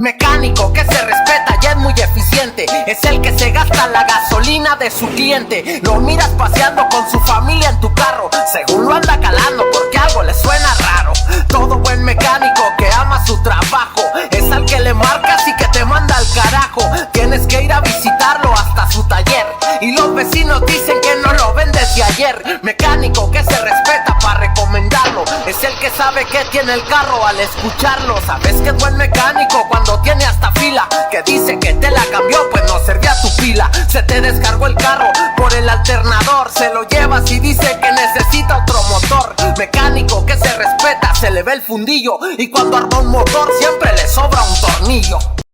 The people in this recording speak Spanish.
Mecánico que se respeta y es muy eficiente, es el que se gasta la gasolina de su cliente. Lo miras paseando con su familia en tu carro, según lo anda calando porque algo le suena raro. Todo buen mecánico que ama su trabajo es al que le marcas y que te manda al carajo. Tienes que ir a visitarlo hasta su taller y los vecinos dicen que no lo ven desde ayer. Mecánico que se respeta para recomendarlo, es el que sabe que tiene el carro al escucharlo. Sabes que es buen mecánico cuando tiene hasta fila, que dice que te la cambió pues no servía tu pila. Se te descargó el carro por el alternador, se lo llevas y dice que necesita otro motor. Mecánico que se respeta, se le ve el fundillo y cuando arma un motor siempre le sobra un tornillo.